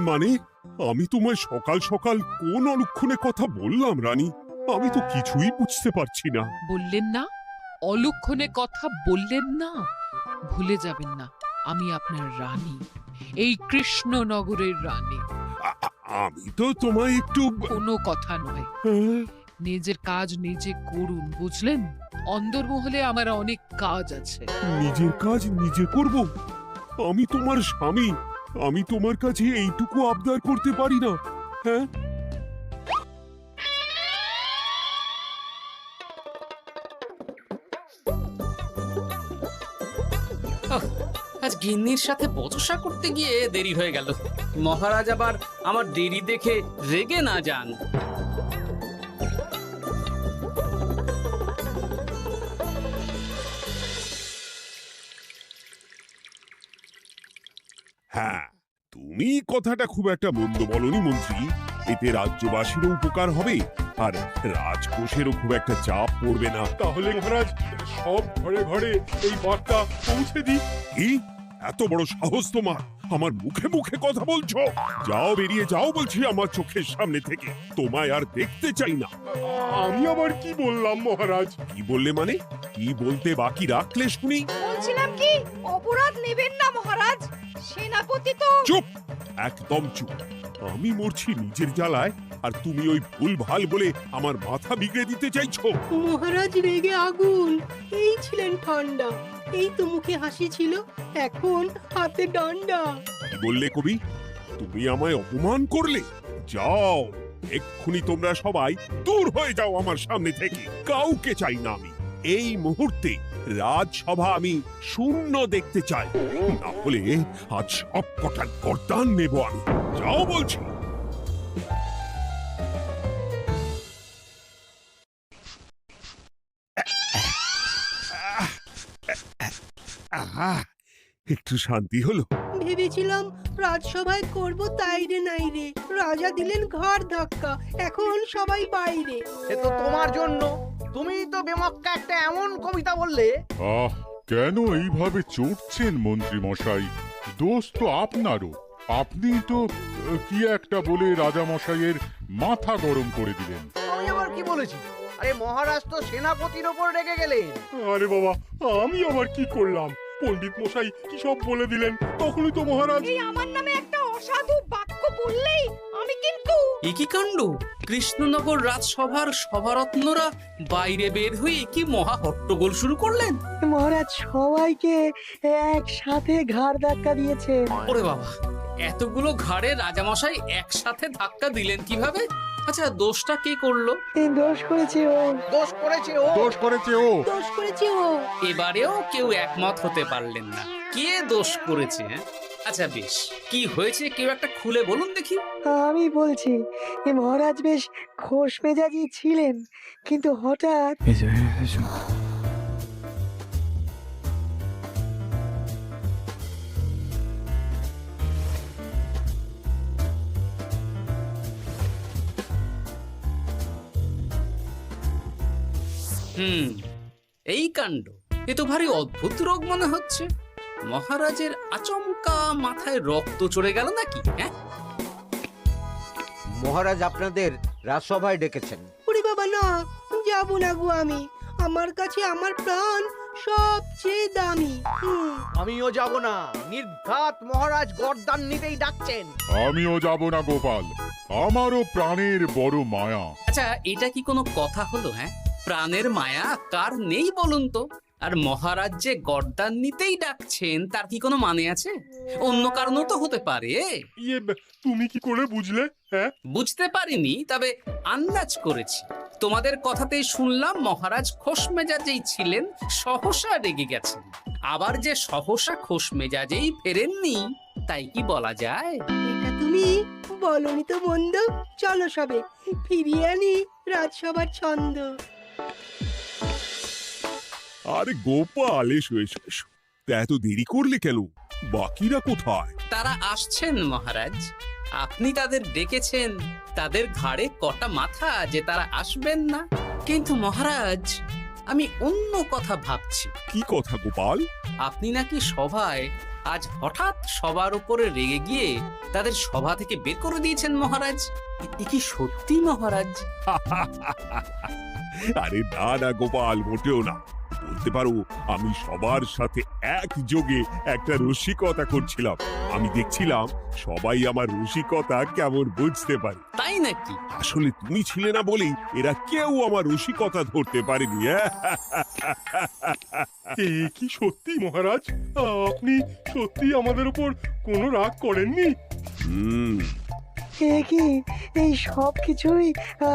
মানে আমি তোমায় সকাল সকাল কোন অলক্ষণে কথা বললাম রানী? আমি তো কিছুই বুঝতে পারছি না। বললেন না, অলক্ষণে কথা বললেন না। ভুলে যাবেন না, আমি আপনার রানী, এই কৃষ্ণনগরের রানী। আমি তো তোমায় একটু কোনো কথা নয়, নিজের কাজ নিজে করুন, বুঝলেন? অন্দরমহলে আমার অনেক কাজ আছে। নিজের কাজ নিজে করব? আমি তোমার স্বামী, আমি তোমার কাছে এইটুকু আবদার করতে পারি না? হ্যাঁ, আজ গিন্নির সাথে বচসা করতে গিয়ে দেরি হয়ে গেল। মহারাজ আবার আমার দেরি দেখে রেগে না যান। হ্যাঁ, তুমি কথাটা খুব একটা মন্দ বলনি মন্ত্রী। এতে রাজ্যবাসীরও উপকার হবে আর রাজকোষেরও খুব একটা চাপ পড়বে না। তাহলে মহারাজ সব ঘরে ঘরে এই বার্তা পৌঁছে দিই। কি এত বড় সাহস তোমার? আমার মুখে মুখে কথা বলছো? যাও, বেরিয়ে যাও বলছি আমার চোখের সামনে থেকে। তোমায় আর দেখতে চাই না। আমি আবার কি বললাম মহারাজ? কি বললে মানে? কি বলতে বাকি রাখলে শুনি? বলছিলাম কি, অপরাধ নেবেন না মহারাজ, সেনাপতি তো। চুপ, একদম চুপ। আমি মরছি নিজের জ্বালায় আর তুমি ওই ভুল ভাল বলে আমার মাথা বিগড়ে দিতে চাইছো? মহারাজ রেগে আগুন, এই ছিলেন ঠান্ডা, এই তো মুখে হাসি ছিল, এখন হাতে ডান্ডা। কি বললে কবি? তুমি আমায় অপমান করলে? যাও, এক্ষুনি তোমরা সবাই দূর হয়ে যাও আমার সামনে থেকে। কাউকে চাই না আমি। এই মুহূর্তে রাজসভা আমি শূন্য দেখতে চাই, না হলে আজ সব কটা গর্দান নেব আমি। যাও বলছি। আহা, একটু শান্তি হলো। ভেবেছিলাম রাজসভায় করব তাই রে নাই রে, রাজা দিলেন ঘাড় ধাক্কা, এখন সবাই বাইরে। সে তো তোমার জন্য, তুমি তো বেমক্কা একটা এমন কবিতা বললে। আহ, কেন এইভাবে চড়ছেন মন্ত্রী মশাই? দোষ তো আপনারও। আপনি তো কি একটা বলে রাজা মশাইয়ের মাথা গরম করে দিলেন। আমি আবার কি বলেছি? আরে মহারাজ তো সেনাপতির ওপর রেগে গেলেন। আরে বাবা, আমি আবার কি করলাম? পণ্ডিত মশাই কি সব বলে দিলেন, তখনই তো মহারাজ। এই আমার নামে একটা অসাধু বাক্য বললেই আমি কিন্তু। এ কি কাণ্ড! কৃষ্ণনগর রাজসভার সভারত্নরা বাইরে বের হয়ে কি মহা হট্টগোল শুরু করলেন। মহারাজ সবাইকে একসাথে ঘাড় ধাক্কা দিয়েছে। ওরে বাবা, এতগুলো ঘাড়ে রাজামশাই একসাথে ধাক্কা দিলেন কিভাবে? আচ্ছা, দোষটা কে করলো? দোষ করেছে ও, দোষ করেছে ও। দোষ করেছে ও। দোষ করেছে ও। এবারেও কেউ একমত হতে পারলেন না কে দোষ করেছে। আচ্ছা বেশ, কি হয়েছে কেউ একটা খুলে বলুন দেখি। আমি বলছি, মহারাজ বেশ খোশ মেজাজি ছিলেন, কিন্তু হঠাৎ এই কাণ্ড! এ তো ভারী অদ্ভুত রোগ মনে হচ্ছে। মহারাজের আচমকা মাথায় রক্ত চড়ে গেল নাকি? হ্যাঁ, মহারাজ আপনাদের রাজসভায় ডেকেছেন। ওরে বাবা না, যাব না গো আমি, আমার কাছে আমার প্রাণ সবচেয়ে দামি। আমিও যাব না, নির্ঘাত মহারাজ গর্দান নিতেই ডাকছেন। আমিও যাব না গোপাল, আমারও প্রাণের বড় মায়া। আচ্ছা, এটা কি কোনো কথা হলো? হ্যাঁ, প্রাণের মায়া কার নেই বলুন তো? আর মহারাজ যে গর্দান নিতেই ডাকছেন তার কি কোনো মানে আছে? অন্য কারণও তো হতে পারে। তুমি কি করে বুঝলে? হ্যাঁ, বুঝতে পারিনি, তবে আন্দাজ করেছি। তোমাদের কথাতেই শুনলাম মহারাজ খোশ মেজাজেই ছিলেন, সহসা রেগে গেছেন। আবার যে সহসা খোশ মেজাজেই ফেরেননি, তাই কি বলা যায়? এটা তুমি বলনি তো মন্দ। চলো সবে ফিরিয়ে আনি রাজসভার ছন্দ। আরে গোপাল, এসো এসো এসো। তা এত দেরি করলে কেন? বাকিরা কোথায়? তারা আসছেন মহারাজ। আপনি তাদের ডেকেছেন, তাদের ঘাড়ে কটা মাথা যে তারা আসবেন না। কিন্তু মহারাজ, আমি অন্য কথা ভাবছি। কি কথা গোপাল? আপনি নাকি সভায় আজ হঠাৎ সবার উপরে রেগে গিয়ে তাদের সভা থেকে বের করে দিয়েছেন মহারাজ? এ কি সত্যি মহারাজ? আরে না না গোপাল, মোটেও না। বলতে পারো আমি সবার সাথে একযোগে একটা রসিকতা করছিলাম। আমি দেখছিলাম সবাই আমার রসিকতা কেমন বুঝতে পারে। তাই নাকি? আসলে তুমি ছিলে না বলেই এরা কেউ আমার রসিকতা ধরতে পারেনি। এ কি সত্যি মহারাজ? আপনি সত্যি আমাদের উপর কোনো রাগ করেননি? হুম, এ কি এই সব কিছুই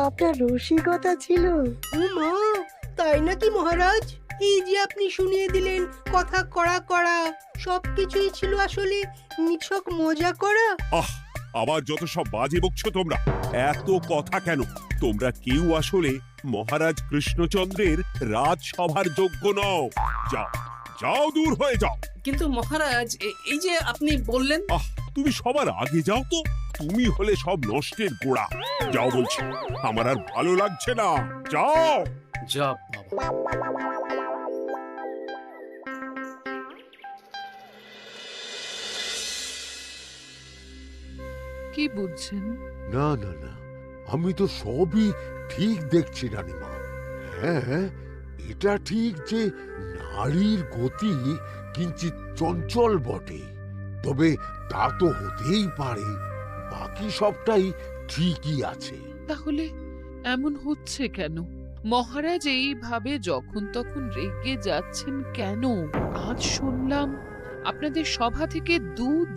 আপনার রসিকতা ছিল? মা, তাই নাকি মহারাজ? এই যে আপনি শুনিয়ে দিলেন কথা কড়া কড়া, সবকিছুই ছিল আসলে নিছক মজা করা। আহ, আবার যত সব বাজে বকছো তোমরা। এত কথা কেন? তোমরা কেউ আসলে মহারাজ কৃষ্ণচন্দ্রের রাজসভার যোগ্য নও। যাও যাও, দূর হয়ে যাও। কিন্তু মহারাজ, এই যে আপনি বললেন। আহ, তুমি সবার আগে যাও তো। তুমি হলে সব নষ্টের গোড়া। যাও বলছি, আমার আর ভালো লাগছে না। যাও। যা বাবা। কি বুঝছেন? না না না, আমি তো সবই ঠিক দেখছি রানীমা। হ্যাঁ, এটা ঠিক যে নারীর গতি কিঞ্চিত চঞ্চল বটে, তবে তা তো হতেই পারে। বাকি সবটাই ঠিকই আছে। তাহলে এমন হচ্ছে কেন? মহারাজ এইভাবে যখন তখন রেগে যাচ্ছেন কেন? আজ শুনলাম আপনাদের সভা থেকে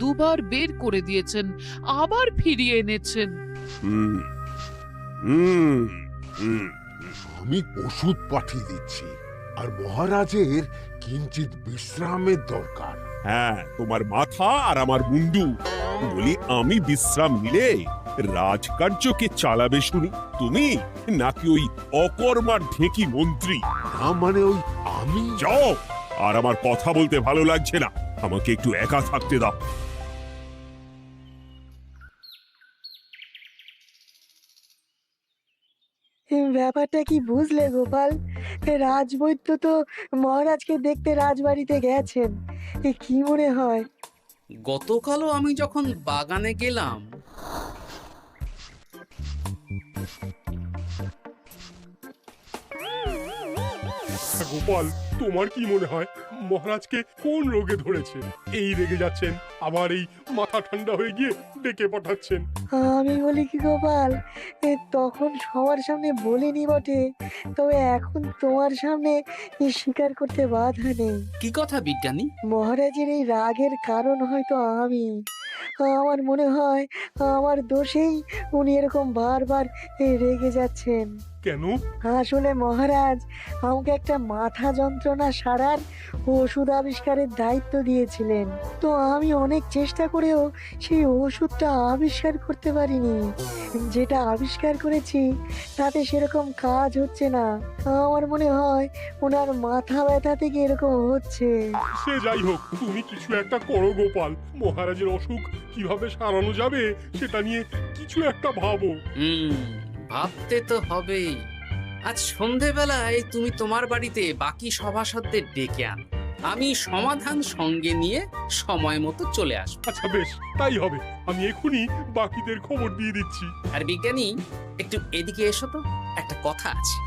দুবার বের করে দিয়েছেন, আবার ফিরিয়ে এনেছেন। হুম হুম হুম। আমি ওষুধ পাঠিয়ে দিচ্ছি, আর মহারাজের কিঞ্চিত বিশ্রামের দরকার। হ্যাঁ, তোমার মাথা আর আমার মুন্ডু। বলি, আমি বিশ্রাম নিলে রাজকার্যকে চালাবে শুনি তুমি, নাকি ওই অকর্মার ঢেকি মন্ত্রী? না মানে ওই আমি। যাও, আর আমার কথা বলতে ভালো লাগছে না। আমাকে একটু একা থাকতে দাও। ব্যাপারটা কি বুঝলে গোপাল? রাজবৈদ্য তো মহারাজকে দেখতে রাজবাড়িতে গেছেন। কি মনে হয়? গতকালও আমি যখন বাগানে গেলাম, গোপাল, তোমার কি মনে হয় মহারাজকে কোন রোগে ধরেছে? এই রেগে যাচ্ছেন, আবার এই মাথা ঠান্ডা হয়ে গিয়ে ডেকে পাঠাচ্ছেন। আমি বলি কি গোপাল, তখন সবার সামনে বলিনি বটে, তবে এখন তোমার সামনে স্বীকার করতে বাধা নেই। কি কথা বিজ্ঞানী? মহারাজের এই রাগের কারণ হয়তো আমি। আমার মনে হয় আমার দোষেই উনি এরকম বারবার রেগে যাচ্ছেন। কেন? আসলে মহারাজ আমাকে একটা মাথা যন্ত্রণা সারার ওষুধ আবিষ্কারের দায়িত্ব দিয়েছিলেন, তো আমি অনেক চেষ্টা করেও সেই ওষুধটা আবিষ্কার করতে পারিনি। যেটা আবিষ্কার করেছি তাতে সেরকম কাজ হচ্ছে না। আমার মনে হয় ওনার মাথা ব্যথা থেকে এরকম হচ্ছে। সে যাই হোক, তুমি কিছু একটা করো গোপাল। মহারাজের অসুখ কিভাবে সারানো যাবে সেটা নিয়ে কিছু একটা ভাবো। ভাবতে তো হবেই। আজ সন্ধেবেলায় তুমি তোমার বাড়িতে বাকি সভাসদদের ডেকে আনো, আমি সমাধান সঙ্গে নিয়ে সময় মতো চলে আসবো। আচ্ছা বেশ, তাই হবে। আমি এখনই বাকিদের খবর দিয়ে দিচ্ছি। আর বিজ্ঞানী, একটু এদিকে এসো তো, একটা কথা আছে।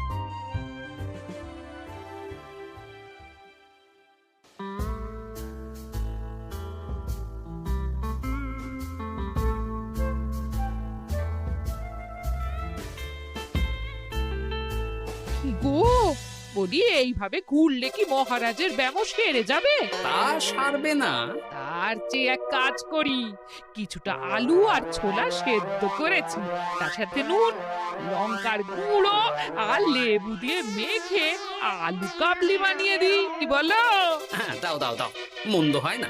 গো, বলি এইভাবে ঘুরলে কি মহারাজের ব্যামো সেরে যাবে? তা সারবে না। তার চেয়ে এক কাজ করি, কিছুটা আলু আর ছোলা সেদ্ধ করেছি, তার সাথে নুন, লঙ্কার গুঁড়ো আর লেবু দিয়ে মেখে আলু কাবলি বানিয়ে দিই, কি বলো? হ্যাঁ, দাও দাও দাও, মন্দ হয় না।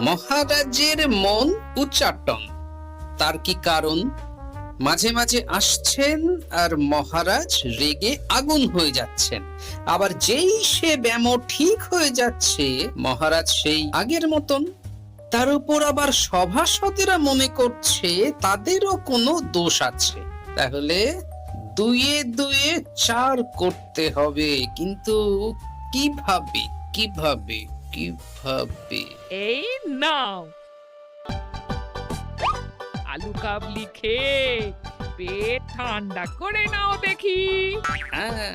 মহারাজের মন উচ্চাটন। তার কি কারণ? মাঝে মাঝে আসছেন আর মহারাজ রেগে আগুন হয়ে যাচ্ছেন, আবার যেই সে ব্যামো ঠিক হয়ে যাচ্ছে মহারাজ সেই আগের মতন। তার উপর আবার সভাসদেরা মনে করছে তাদেরও কোনো দোষ আছে। তাহলে দুয়ে দুয়ে চার করতে হবে, কিন্তু কিভাবে? কিভাবে? এই নাও আলু কাবলি খেয়ে পেট ঠান্ডা করে নাও দেখি। হ্যাঁ,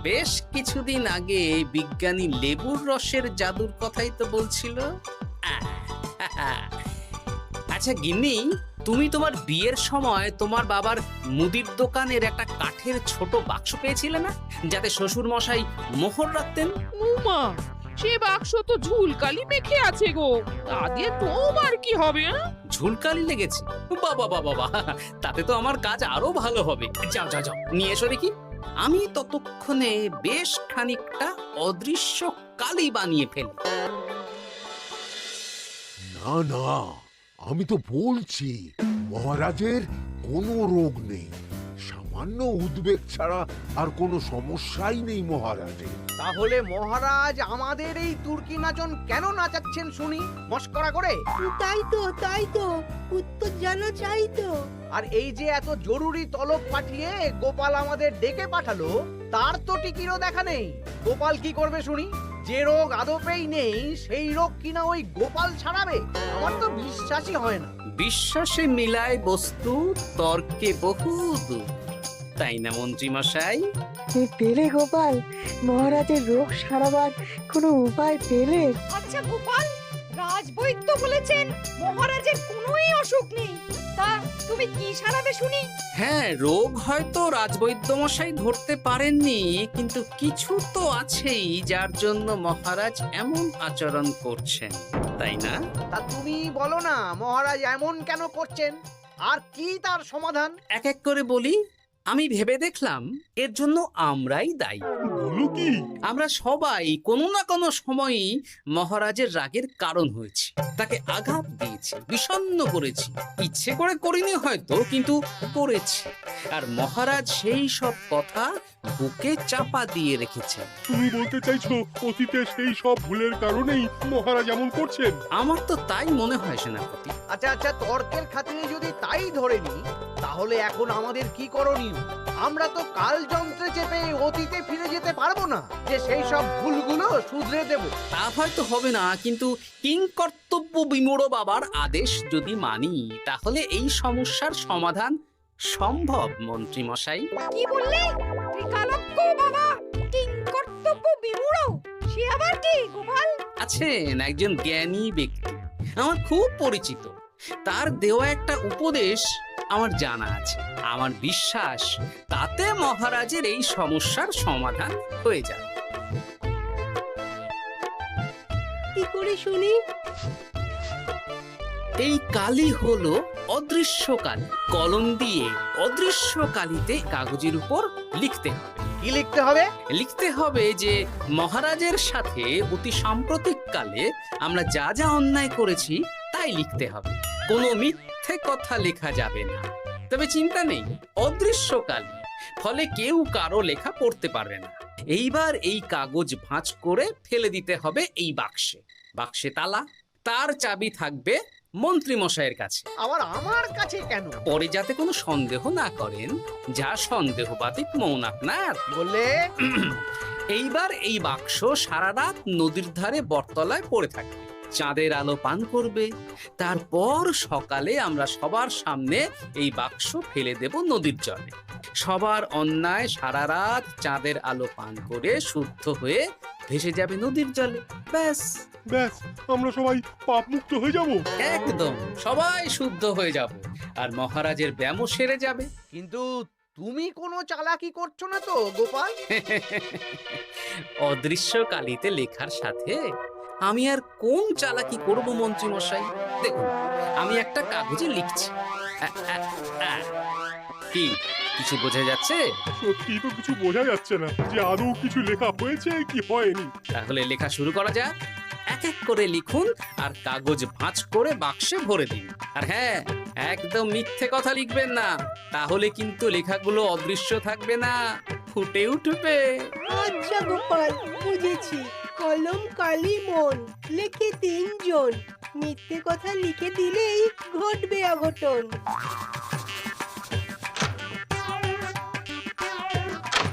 বেশ কিছুদিন আগে বিজ্ঞানী লেবুর রসের জাদুর কথাই তো বলছিল। আচ্ছা গিন্নি, তুমি তোমার বিয়ের সময় তোমার বাবার মুদির দোকানের একটা কাঠের ছোট বাক্স পেয়েছিলে না, যাতে শ্বশুর মশাই মোহর রাখতেন? উমা, সে বাক্স তো ঝুলকালি মেখে আছে গো, তা দিয়ে তোমার কি হবে? ঝুলকালি লেগেছে? বাবা বাবা বাবা, তাতে তো আমার কাজ আরো ভালো হবে। যাও যাও যাও, নিয়ে এসো দেখি। আমি ততক্ষণে বেশ খানিকটা অদৃশ্য কালি বানিয়ে ফেলি। না না, আমি তো বলছি মহারাজের কোনো রোগ নেই, সামান্য উদ্বেগ ছাড়া আর কোনো সমস্যাই নেই মহারাজের। তাহলে মহারাজ আমাদের এই তুর্কি নাচন কেন নাচাচ্ছেন শুনি, মস্করা করে? তাই তো উত্তর জানা চাই তো। আর এই যে এত জরুরি তলব পাঠিয়ে গোপাল আমাদের ডেকে পাঠালো, তার তো টিকিরও দেখা নেই। গোপাল কি করবে শুনি? যে রোগ আদপেই নেই সেই রোগ কিনা ওই গোপাল ছাড়াবে? আমার তো বিশ্বাসই হয় না। বিশ্বাসে মিলায় বস্তু, তর্কে বহু দূর, তাই না মন্ত্রী মশাই? পেলে গোপাল, মহারাজের রোগ সারাবার কোনো উপায় পেলে? আচ্ছা গোপাল, রাজবৈদ্য বলেছেন মহারাজের কোনোই অসুখ নেই, তা তুমি কি সারাবে শুনি? হ্যাঁ, রোগ হয়তো রাজবৈদ্য মশাই ধরতে পারেননি, কিন্তু কিছু তো আছেই যার জন্য মহারাজ এমন আচরণ করছেন, তাই না? তা তুমি বলো না মহারাজ এমন কেন করছেন, আর কি তার সমাধান? এক এক করে বলি। আমি ভেবে দেখলাম এর জন্য আমরাই দায়ী। বলো কি? আমরা সবাই কোনো না কোনো সময়ই মহারাজের রাগের কারণ হয়েছি, তাকে আঘাত দিয়েছি, বিষণ্ণ করেছি। ইচ্ছে করে করিনি হয়তো, কিন্তু করেছি। আর মহারাজ সেই সব কথা বুকে চাপা দিয়ে রেখেছেন। তুমি বলতে চাইছো অতীতে সেই সব ভুলের কারণেই মহারাজ এমন করছেন? আমার তো তাই মনে হয় সেনাপতি। আচ্ছা আচ্ছা, তর্কের খাতিরে যদি তাই ধরে নি, তাহলে এখন আমাদের কি করণীয়? আমরা তো কাল যন্ত্রে চেপে অতীতে ফিরে যেতে পারবো না যে সেই সব ভুলগুলো শুধরে দেব। তা হয়তো হবে না, কিন্তু কিংকর্তব্য বিমূঢ় বাবার আদেশ যদি মানি, তাহলে এই সমস্যার সমাধান সম্ভব মন্ত্রী মশাই। কি বললে? ত্রিকালজ্ঞ বাবা কিংকর্তব্য বিমূঢ়, সে আবার কি গোপাল? আছেন একজন জ্ঞানী ব্যক্তি, আমার খুব পরিচিত। তার দেওয়া একটা উপদেশ আমার জানা আছে। আমার বিশ্বাস তাতে মহারাজের এই সমস্যার সমাধান হয়ে যাবে। কি করে শুনি? এই কালি হলো অদৃশ্য কালি। কলম দিয়ে অদৃশ্য কালিতে কাগজের উপর লিখতে হবে। কি লিখতে হবে? লিখতে হবে যে মহারাজের সাথে অতি সাম্প্রতিক কালে আমরা যা যা অন্যায় করেছি তাই লিখতে হবে। কোনো মিথ্যে কথা লেখা যাবে না। তবে চিন্তা নেই, অদৃশ্য কালি, ফলে কেউ কারো লেখা পড়তে পারবে না। এইবার এই কাগজ ভাঁজ করে ফেলে দিতে হবে এই বাক্সে। বাক্সে তালা, তার চাবি থাকবে মন্ত্রী মশাইয়ের কাছে। আবার আমার কাছে কেন? পরে যাতে কোনো সন্দেহ না করেন, যা সন্দেহবাতিক মৌন আপনার। বললে এইবার এই বাক্স সারা রাত নদীর ধারে বটতলায় পড়ে থাকবে, চাঁদের আলো পান করবে। তারপর সকালে আমরা সবার সামনে এই বাক্স ফেলে দেব নদীর জলে। সবার অন্যায় সারা রাত চাঁদের আলো পান করে শুদ্ধ হয়ে ভেসে যাবে নদীর জলে। ব্যাস ব্যাস, আমরা সবাই পাপ মুক্ত হয়ে যাব। একদম সবাই শুদ্ধ হয়ে যাব, আর মহারাজের ব্যামো সেরে যাবে। কিন্তু তুমি কোনো চালাকি করছো না তো গোপাল? অদৃশ্য কালিতে লেখার সাথে আমি আর কোন চালাকি করব মন্ত্রী মশাই? দেখুন, আমি একটা কাগজে লিখছি। কি কিছু বোঝা যাচ্ছে? সত্যি তো কিছু বোঝা যাচ্ছে না যে আদৌ কিছু লেখা হয়েছে কি হয়নি। তাহলে লেখা শুরু করা যাক। এক এক করে লিখুন আর কাগজ ভাঁজ করে বাক্সে ভরে দিন। আর হ্যাঁ, একদম মিথ্যে কথা লিখবেন না, তাহলে কিন্তু লেখাগুলো অদৃশ্য থাকবে না, ফুটে উঠবে। আচ্ছা গোপাল, বুঝেছি। কলম কালি মন, লেখে 3 জন, মিথ্যে কথা লিখে দিলেই ঘটবে অঘটন।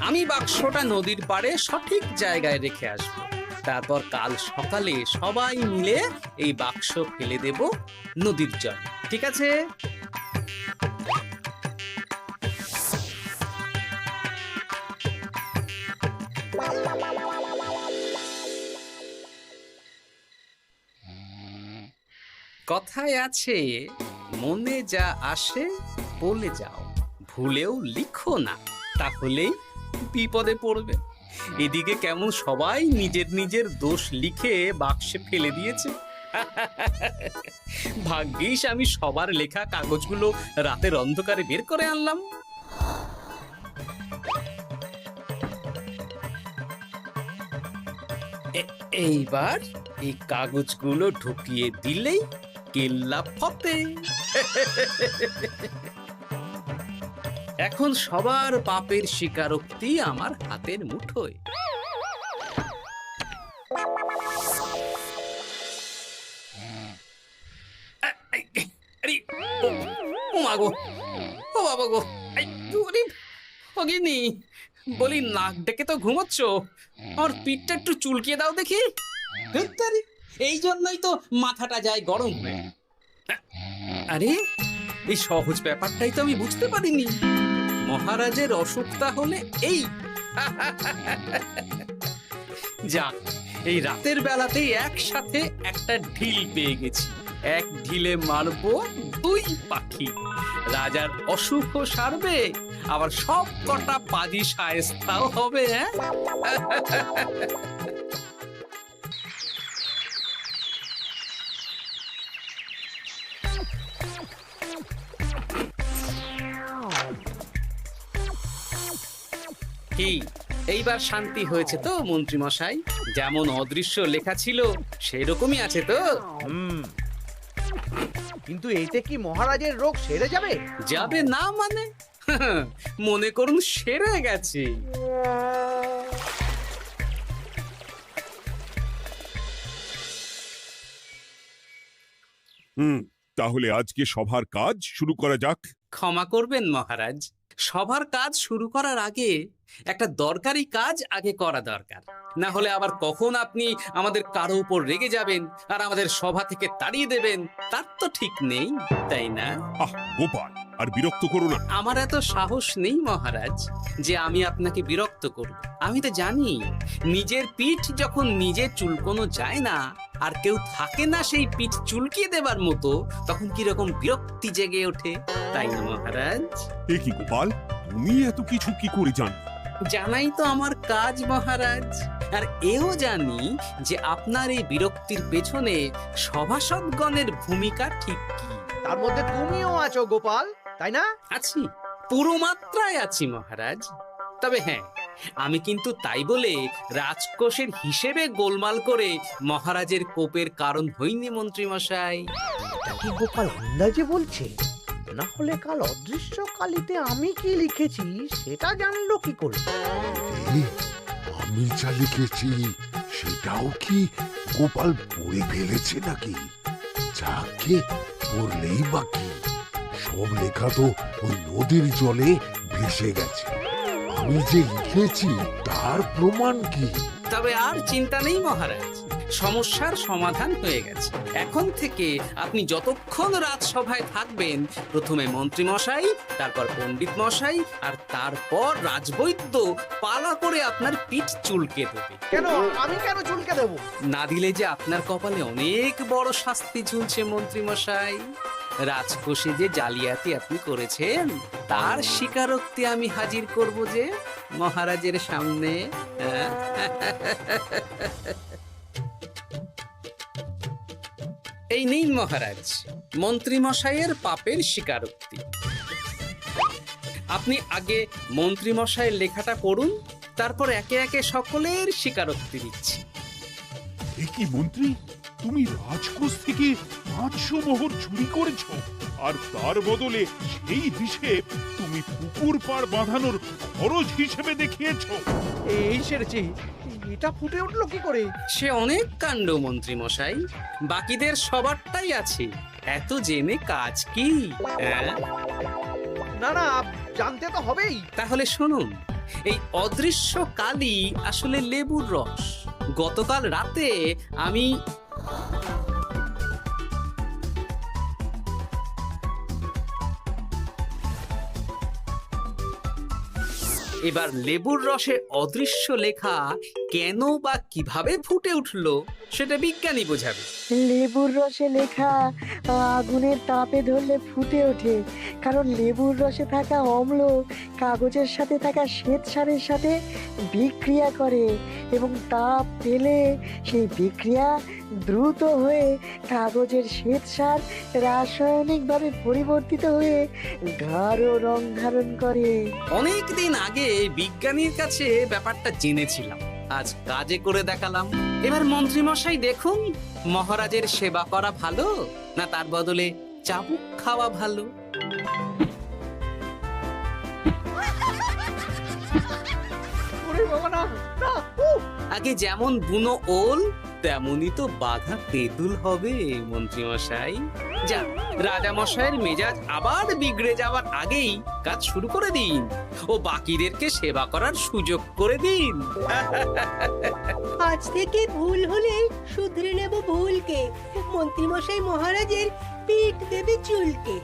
আমি বাক্সটা নদীর পাড়ে সঠিক জায়গায় রেখে আসবো। তারপর কাল সকালে সবাই মিলে এই বাক্স ফেলে দেব নদীর জলে, ঠিক আছে? কথায় আছে, মনে যা আসে বলে যাও, ভুলেও লিখো না, তাহলেই বিপদে পড়বে। এদিকে কেমন সবাই নিজের নিজের দোষ লিখে বাক্সে ফেলে দিয়েছে। ভাগ্যিস আমি সবার লেখা কাগজগুলো রাতের অন্ধকারে বের করে আনলাম। এইবার এই কাগজগুলো ঢুকিয়ে দিলেই কেল্লা ফতে। এখন সবার পাপের স্বীকারোক্তি আমার হাতের মুঠোয়। বলি, নাক ডেকে তো ঘুমোচ্ছ, আমার পিঠটা একটু চুলকিয়ে দাও দেখি। এই জন্যই তো মাথাটা যায় গরম হয়ে। আরে, এই সহজ ব্যাপারটাই তো আমি বুঝতে পারিনি। মহারাজের অসুখ তাহলে এই। যাক, এই রাতের বেলাতেই একসাথে একটা ঢিল পেয়ে গেছি। এক ঢিলে মারবো 2 পাখি। রাজার অসুখও সারবে, আবার সব কটা পাজি শায়েস্তাও হবে। কি, এইবার শান্তি হয়েছে তো মন্ত্রী মশাই? যেমন অদৃশ্য লেখা ছিল সেরকমই আছে তো? কিন্তু এতে কি মহারাজের রোগ সেরে যাবে? যাবে না মানে? মনে করুন সেরে গেছে। তাহলে আজকে সভার কাজ শুরু করা যাক। ক্ষমা করবেন মহারাজ, সবার কাজ শুরু করার আগে একটা দরকারি কাজ আগে করা দরকার। না হলে আবার কখন আপনি আমাদের কারো উপর রেগে যাবেন আর আমাদের সভা থেকে তাড়িয়ে দেবেন, তার তো ঠিক নেই, তাই না? গোপাল, আর বিরক্ত করো না। আমার এত সাহস নেই মহারাজ যে আমি আপনাকে বিরক্ত করব। আমি তো জানি নিজের পিঠ যখন নিজে চুলকোনো যায় না, আর কেউ থাকে না সেই পিঠ চুলকিয়ে দেবার মতো, তখন কিরকম বিরক্তি জেগে ওঠে, তাই না মহারাজ? এ কি গোপাল, তুমি এত কিছু কি করে জানো? জানাই তো আমার কাজ মহারাজ। আর এও জানি যে আপনার এই বিরক্তির পেছনে সভাসদগণের ভূমিকা ঠিক কি। তার মধ্যে তুমিও আছো গোপাল, তাই না? আছি, পুরো মাত্রায় আছি মহারাজ। তবে হ্যাঁ, আমি কিন্তু তাই বলে রাজকোষের হিসেবে গোলমাল করে মহারাজের কোপের কারণ হইনি মন্ত্রী মশাই। এটা কি গোপাল আন্দাজে বলছে? না হলে কাল অদৃশ্য কালিতে আমি কি লিখেছি সেটা জানলো কি করে? আমি যা লিখেছি সেটাও কি গোপাল পড়ে ফেলেছে নাকি? যাকে পড়লেই বাকি, সব লেখা তো ওই নদীর জলে ভেসে গেছে। আমি যে লিখেছি তার প্রমাণ কি? তবে আর চিন্তা নেই মহারাজ, সমস্যার সমাধান হয়ে গেছে। এখন থেকে আপনি যতক্ষণ রাজসভায় থাকবেন, প্রথমে মন্ত্রী মশাই, তারপর পণ্ডিত মশাই, আর তারপর রাজবৈদ্য পালা করে আপনার পিঠ চুলকে দেবে। কেন আমি কেন চুলকে দেব? না দিলে যে আপনার কপালে অনেক বড় শাস্তি ঝুলছে মন্ত্রী মশাই। রাজকোষে যে জালিয়াতি আপনি করেছেন তার স্বীকারোক্তি আমি হাজির করব যে মহারাজের সামনে। এই নিন মহারাজ, মন্ত্রী মশাইয়ের পাপের স্বীকারোক্তি। আপনি আগে মন্ত্রী মশাইয়ের লেখাটা পড়ুন, তারপর একে একে সকলের স্বীকারোক্তি দিচ্ছি। এ কি মন্ত্রী, তুমি রাজকোষ থেকে 500 মোহর চুরি করেছ, আর তার বদলে সেই হিসেব তুমি পুকুর পাড় বাঁধানোর খরচ হিসেবে দেখিয়েছ। এই সেরেছে, এটা ফুটে উঠলো কি করে? সে অনেক কাণ্ড মন্ত্রী মশাই, বাকিদের সবারটাই আছে, এত জেনে কাজ কি? না না, জানতে তো হবেই। তাহলে শুনুন, এই অদৃশ্য কালি আসলে লেবুর রস, গতকাল রাতে আমি এবার লেবুর রসে অদৃশ্য লেখা কেন বা কিভাবে ফুটে উঠলো সেটা বিজ্ঞানী বোঝাবে। লেবুর রসে লেখা আগুনের তাপে ধরলে ফুটে ওঠে, কারণ লেবুর রসে থাকা অম্ল কাগজের সাথে থাকা শ্বেতসারের সাথে বিক্রিয়া করে এবং তাপ পেলে সেই বিক্রিয়া দ্রুত হয়ে কাগজের শ্বেতসার রাসায়নিকভাবে পরিবর্তিত হয়ে গাঢ় রং ধারণ করে। অনেক দিন আগে বিজ্ঞানীর কাছে ব্যাপারটা জেনেছিলাম, আজ কাজে করে দেখালাম। এবার মন্ত্রী মশাই দেখুন, মহারাজের সেবা করা ভালো না তার বদলে চাবুক খাওয়া ভালো? ওরে বাবা না, না, আগে যেমন বুনো ওল তেমনই তো বাঘা তেঁতুল হবে মন্ত্রী মশাই। যা, রাজা মশাইয়ের মেজাজ আবার বিগড়ে যাওয়ার আগেই কাজ শুরু করে দিন ও বাকিদেরকে সেবা করার সুযোগ করে দিন। আজ থেকে ভুল হলে শুধরে নেব ভুলকে। মন্ত্রীমশাই মহারাজের পিঠ দেবে চুলকে।